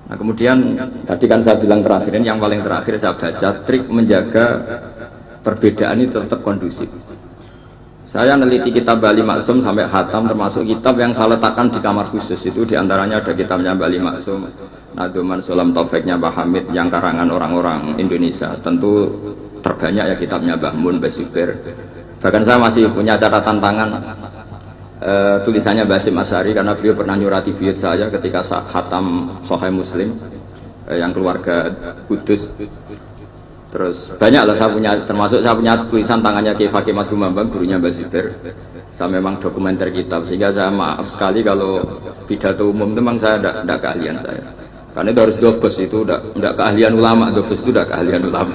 Nah kemudian tadi kan saya bilang terakhir, ini yang paling terakhir saya baca trik menjaga perbedaan ini tetap kondusif. Saya neliti kitab Bali Maksum sampai khatam, termasuk kitab yang saya letakkan di kamar khusus. Itu diantaranya ada kitabnya Bali Maksum, Naduman Sulam Taufiknya Pak Hamid, yang karangan orang-orang Indonesia. Tentu terbanyak ya kitabnya Mbah Mun, Mbah Zubair. Bahkan saya masih punya catatan tangan tulisannya Basim Asyari, karena beliau pernah nyurati buyut saya ketika khatam Sahih Muslim yang keluarga Kudus. Terus banyak lah saya punya, termasuk saya punya tulisan tangannya Kiai Fakih Mas Gumambang, gurunya Mbak Zubair. Saya memang dokumenter kitab, sehingga saya maaf sekali kalau pidato umum itu memang saya tidak keahlian saya. Karena itu harus dobes, itu tidak keahlian ulama, dobes itu tidak keahlian ulama.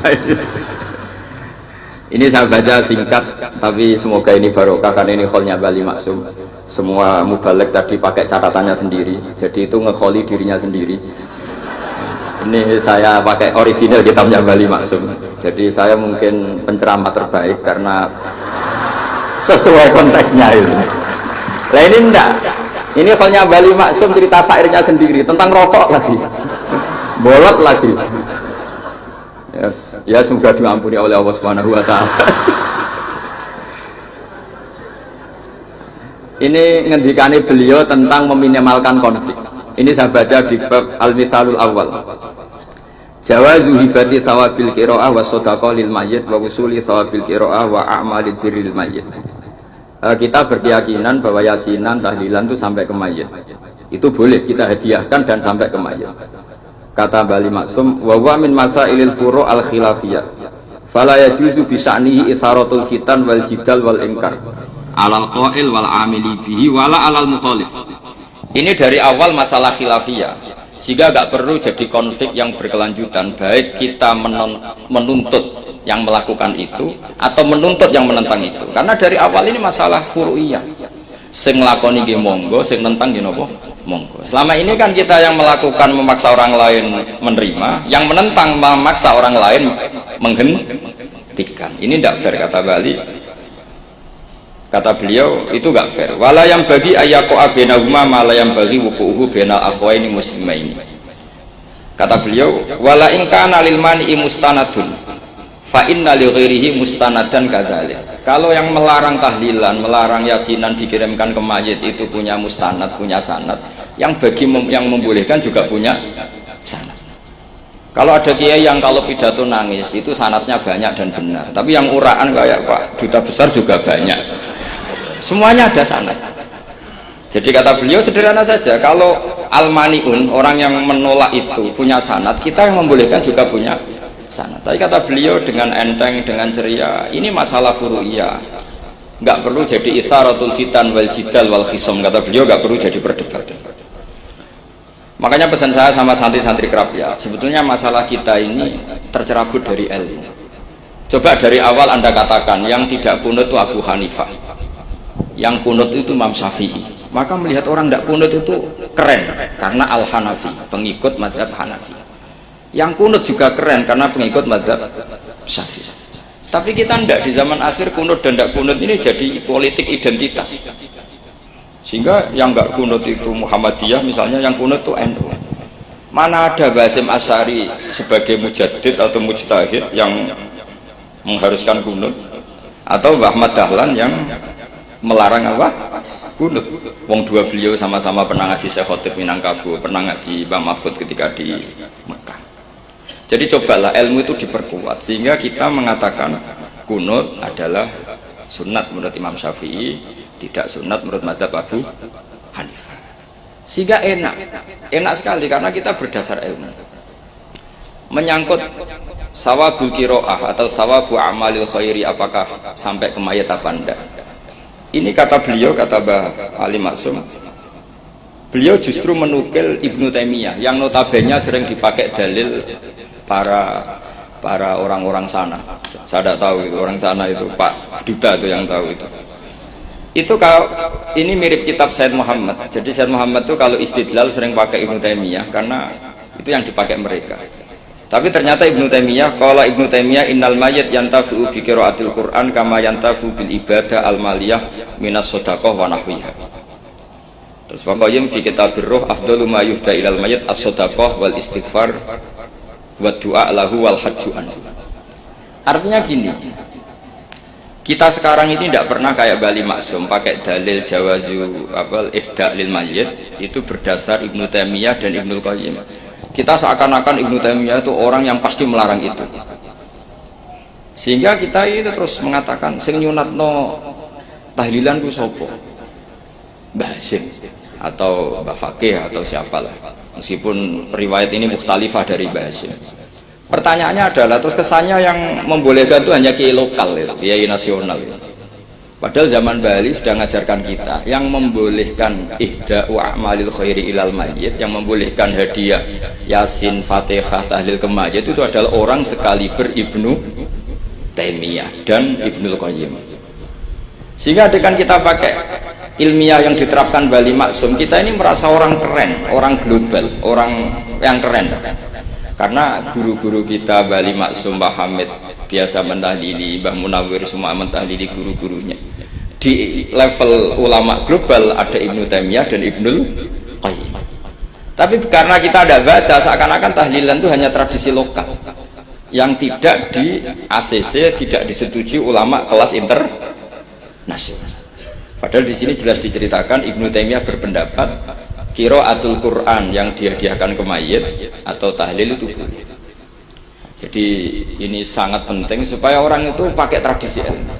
Ini saya baca singkat, tapi semoga ini barokah karena ini kholnya Bali Maksum. Semua mubalek tadi pakai catatannya sendiri, jadi itu ngekholi dirinya sendiri. Ini saya pakai orisinil kitabnya Bali Maksum. Jadi saya mungkin penceramah terbaik karena sesuai konteksnya itu. Nah ini enggak. Ini kholnya Bali Maksum, cerita syairnya sendiri tentang rokok lagi, bolot lagi. Yes. Ya semoga diampuni oleh Allah Subhanahu wa taala. Ini ngendikane beliau tentang meminimalkan konflik. Ini saya baca di bab Al-Mithalul Awal. Jawazu hibati thawabil qiraah wa shadaqah lil mayyit wa usuli thawabil qiraah wa a'malid birril mayyit. Kita berkeyakinan bahwa yasinan, tahlilan itu sampai ke mayit. Itu boleh kita hadiahkan dan sampai ke mayit. Kata Bali Maksum, wa huwa min masailil furu' al khilafiyah. Fala yajuzu bi sya'nihi itharatul fitan wal jidal wal inkar. Alal qail wal amili bihi wala alal mukhalif. Ini dari awal masalah khilafiyah, sehingga gak perlu jadi konflik yang berkelanjutan, baik kita menuntut yang melakukan itu atau menuntut yang menentang itu, karena dari awal ini masalah furu'iyah. Sing nglakoni nggih monggo, sing nentang nggih napa monggo. Selama ini kan kita yang melakukan memaksa orang lain menerima, yang menentang memaksa orang lain menghentikan. Ini tidak fair, kata Bali. Kata beliau itu gak fair. Wala yang bagi ayyaqa bainahuma ma la yang bagi wuqu'uhu bainal akhwaini muslimaini. Kata beliau, wala in kana lil mani'i mustanadun fa inna li ghairihi mustanadan kadzalik. Kalau yang melarang tahlilan, melarang yasinan dikirimkan ke mayit itu punya mustanad, punya sanad. Yang bagi yang membolehkan juga punya sanad. Kalau ada kiai yang kalau pidato nangis itu sanadnya banyak dan benar, tapi yang uraan kayak Pak Duta Besar juga banyak. Semuanya ada sanad. Jadi kata beliau sederhana saja, kalau al-mani'un, orang yang menolak itu punya sanad, kita yang membolehkan juga punya sanad. Tapi kata beliau dengan enteng, dengan ceria, ini masalah furu'iyah, nggak perlu jadi itharatul fitan wal jidal wal khisam. Kata beliau nggak perlu jadi perdebatan. Makanya pesan saya sama santri-santri kerap ya, sebetulnya masalah kita ini tercerabut dari ilmu. Coba dari awal Anda katakan yang tidak kunut itu Abu Hanifah, yang kunut itu Imam Syafi'i, maka melihat orang tidak kunut itu keren karena Al-Hanafi, pengikut mazhab Hanafi. Yang kunut juga keren karena pengikut mazhab Syafi'i. Tapi kita tidak, di zaman akhir kunut dan tidak kunut ini jadi politik identitas, sehingga yang nggak kunut itu Muhammadiyah misalnya, yang kunut itu NU. Mana ada Basim Asyari sebagai mujaddid atau mujtahid yang mengharuskan kunut, atau Ahmad Dahlan yang melarang apa? Kunut. Wong dua beliau sama-sama pernah ngaji Syekh Khotib Minangkabau, pernah ngaji Mbah Mahfud ketika di Mekah. Jadi cobalah ilmu itu diperkuat sehingga kita mengatakan kunut adalah sunat menurut Imam Syafi'i, tidak sunat menurut mazhab Abu Hanifah. Sehingga enak sekali karena kita berdasar ilmu. Menyangkut sawabul qiraah atau sawabu amalil khairi, apakah sampai ke mayat apa enggak? Ini kata beliau, kata Mbah Ali Maksum, beliau justru menukil Ibnu Taimiyah yang notabene sering dipakai dalil para orang-orang sana. Saya tidak tahu itu orang sana, itu Pak Duta itu yang tahu itu. Itu kalau ini mirip kitab Said Muhammad. Jadi Said Muhammad itu kalau istidlal sering pakai Ibnu Taimiyah karena itu yang dipakai mereka. Tapi ternyata Ibnu Taimiyah, qala Ibnu Taimiyah innal mayyit yantafi'u bi qiraatil Qur'an kama yantafi'u bil ibadah al maliyah minas shadaqah wa nahwiha. Terus Qayyim fi Kitabir Ruh afdalu ma yuhda ilal mayyit as-shadaqah wal istighfar wa du'a lahu wal hajju anhu. Artinya gini, kita sekarang ini tidak pernah kayak Bali Maksum pakai dalil jawazu ihda lil mayyit itu berdasar Ibnu Taimiyah dan Ibnu Qayyim. Kita seakan-akan Ibnu Taimiyah itu orang yang pasti melarang itu, sehingga kita itu terus mengatakan sing nyunatno tahlilan ku sapa, Mbah Hasyim atau Mbah Fakih atau siapalah, meskipun riwayat ini mukhtalifah dari Mbah Hasyim. Pertanyaannya adalah terus kesannya yang membolehkan itu hanya kiai lokal, kiai nasional. Padahal zaman Bali sudah mengajarkan kita yang membolehkan ihda'u a'malil khairi ilal mayyit, yang membolehkan hadiah Yasin, Fatihah, tahlil ke mayit itu adalah orang sekaliber Ibnu Taimiyah dan Ibnu Qayyim. Sehingga dengan kita pakai ilmiah yang diterapkan Bali Maksum, kita ini merasa orang keren, orang global, orang yang keren. Karena guru-guru kita Bali Maksum, Mbah Hamid biasa mentahlili, Mbah Munawir semua mentahlili guru-gurunya. Di level ulama global ada Ibnu Taimiyah dan Ibnu Qayyim. Tapi karena kita tidak baca, seakan-akan tahlilan itu hanya tradisi lokal yang tidak di ACC, tidak disetujui ulama kelas internasional. Padahal di sini jelas diceritakan Ibnu Taimiyah berpendapat qiraatul Quran yang dihadiahkan ke mayit atau tahlil itu boleh. Jadi ini sangat penting supaya orang itu pakai tradisi ilmu.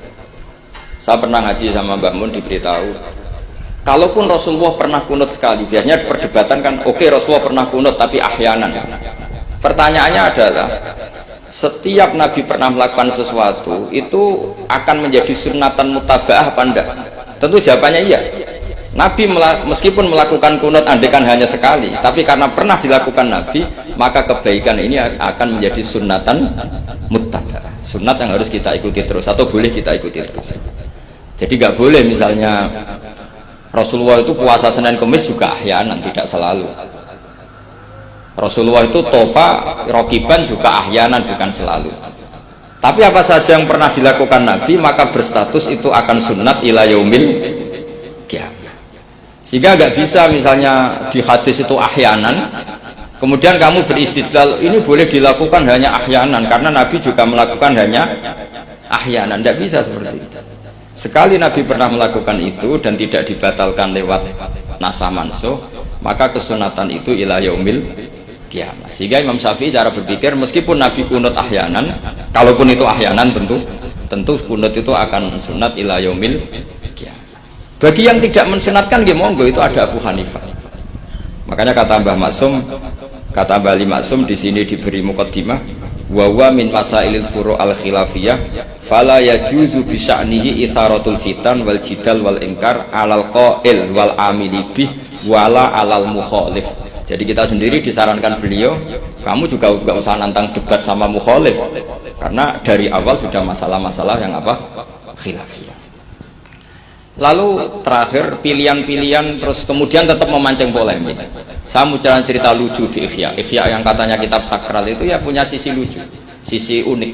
Saya pernah ngaji sama Mbak Mun, diberitahu kalaupun Rasulullah pernah kunut sekali, biasanya perdebatan kan oke, Rasulullah pernah kunut tapi ahyanan. Pertanyaannya adalah setiap Nabi pernah melakukan sesuatu itu akan menjadi sunnatan mutaba'ah apa enggak? Tentu jawabannya iya. Nabi meskipun melakukan kunut andekan hanya sekali, tapi karena pernah dilakukan Nabi, maka kebaikan ini akan menjadi sunnatan mutaba'ah, sunat yang harus kita ikuti terus atau boleh kita ikuti terus. Jadi nggak boleh misalnya Rasulullah itu puasa Senin Kamis juga ahyanan, tidak selalu. Rasulullah itu tofa rokiban juga ahyanan, bukan selalu. Tapi apa saja yang pernah dilakukan Nabi maka berstatus itu akan sunat ila yaumil qiyamah. Sehingga nggak bisa misalnya di hadis itu ahyanan, kemudian kamu beristidlal ini boleh dilakukan hanya ahyanan karena Nabi juga melakukan hanya ahyanan. Tidak bisa seperti itu. Sekali Nabi pernah melakukan itu dan tidak dibatalkan lewat nasah mansuh, maka kesunatan itu ila yaumil qiyamah. Sehingga Imam Syafi'i cara berpikir meskipun Nabi kunut ahyanan, kalaupun itu ahyanan tentu kunut itu akan sunat ila yaumil qiyamah. Bagi yang tidak mensunatkan monggo, itu ada Abu Hanifah. Makanya kata Mbah Maksum, kata Bali Maksum di sini diberi muqaddimah, wa wa min masailil furu' al khilafiyah fala yajuzu bi sya'nihi itharatul fitan wal jidal wal ingkar alal qail wal amili bih wala alal mukhalif. Jadi kita sendiri disarankan beliau, kamu juga gak usah nantang debat sama mukhalif, karena dari awal sudah masalah-masalah yang apa? Khilafiyah. Lalu terakhir pilihan-pilihan, terus kemudian tetap memancing polemik. Saya mau cerita lucu di Ihya. Ihya yang katanya kitab sakral itu ya punya sisi lucu, sisi unik.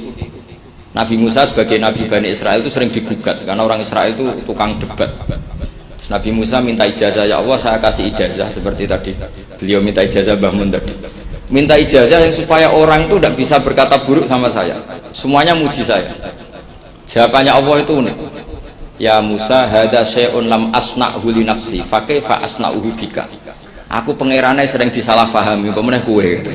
Nabi Musa sebagai Nabi Bani Israel itu sering digugat karena orang Israel itu tukang debat. Terus Nabi Musa minta ijazah, ya Allah saya kasih ijazah seperti tadi. Beliau minta ijazah Mbah Mun tadi. Minta ijazah yang supaya orang itu tidak bisa berkata buruk sama saya. Semuanya muji saya. Jawabannya Allah itu unik. Ya Musa, hadza syai'un lam asna'hu li nafsi, fa kaifa asna'uhu bika. Aku pangerane sering disalahpahami, pemenah kue gitu.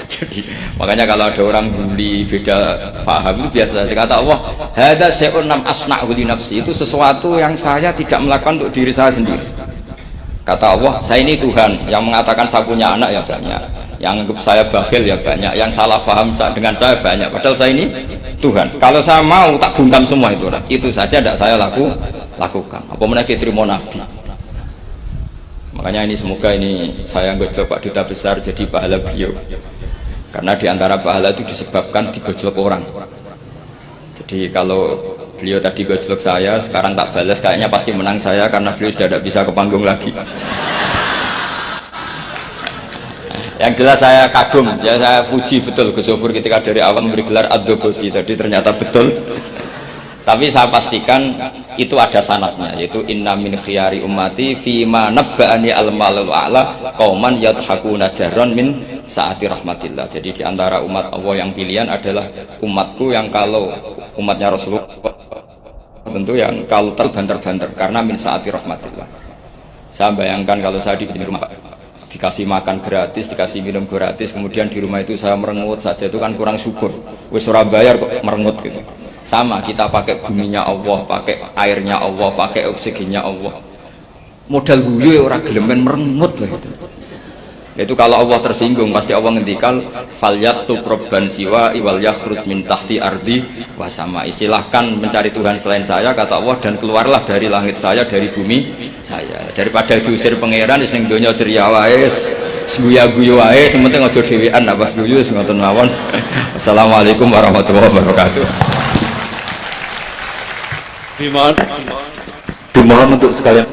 Jadi makanya kalau ada orang bully beda paham itu biasa. Kata Allah, hadza syai'un lam asna'hu li nafsi, itu sesuatu yang saya tidak melakukan untuk diri saya sendiri. Kata Allah, saya ini Tuhan yang mengatakan saya punya anak ya banyak, yang anggap saya bakhil ya banyak, yang salah paham dengan saya banyak, padahal saya ini Tuhan. Kalau saya mau tak bungkam semua itu saja tidak saya lakukan. Apa menaiki terima Nabi. Makanya ini semoga ini saya anggap Pak Duta Besar jadi pahala beliau, karena diantara pahala itu disebabkan digojlok orang. Jadi kalau beliau tadi gojlok saya, sekarang tak balas, kayaknya pasti menang saya karena beliau sudah tidak bisa ke panggung lagi. Yang jelas saya kagum, ya saya puji betul Gus Zofur ketika dari awal memberi gelar Ad-Dobosi tadi ternyata betul. Tapi saya pastikan itu ada sanadnya, yaitu inna min khiyari ummati fima nabba'ani al-malul a'la qauman yadhakuna jarron min saati rahmatillah. Jadi di antara umat Allah yang pilihan adalah umatku yang kalau umatnya Rasulullah tentu yang kalau terbanter-banter karena min saati rahmatillah. Saya bayangkan kalau saya di rumah dikasih makan gratis, dikasih minum gratis, kemudian di rumah itu saya merengut saja, itu kan kurang syukur. Wis ora bayar kok merengut gitu. Sama kita pakai buminya Allah, pakai airnya Allah, pakai oksigennya Allah. Modal guyu orang gelemen merengut gitu. Itu kalau Allah tersinggung pasti Allah ngendikan falyatu robban siwa iwal yakhruj min tahti ardi wasama. Silahkan mencari Tuhan selain saya kata Allah dan keluarlah dari langit saya, dari bumi saya. Daripada diusir pangeran wis ning donya ceria wae, guyu-guyu wae, sementing aja dhewean apa guyu ngoten mawon. Assalamualaikum warahmatullahi wabarakatuh. Dimohon untuk sekalian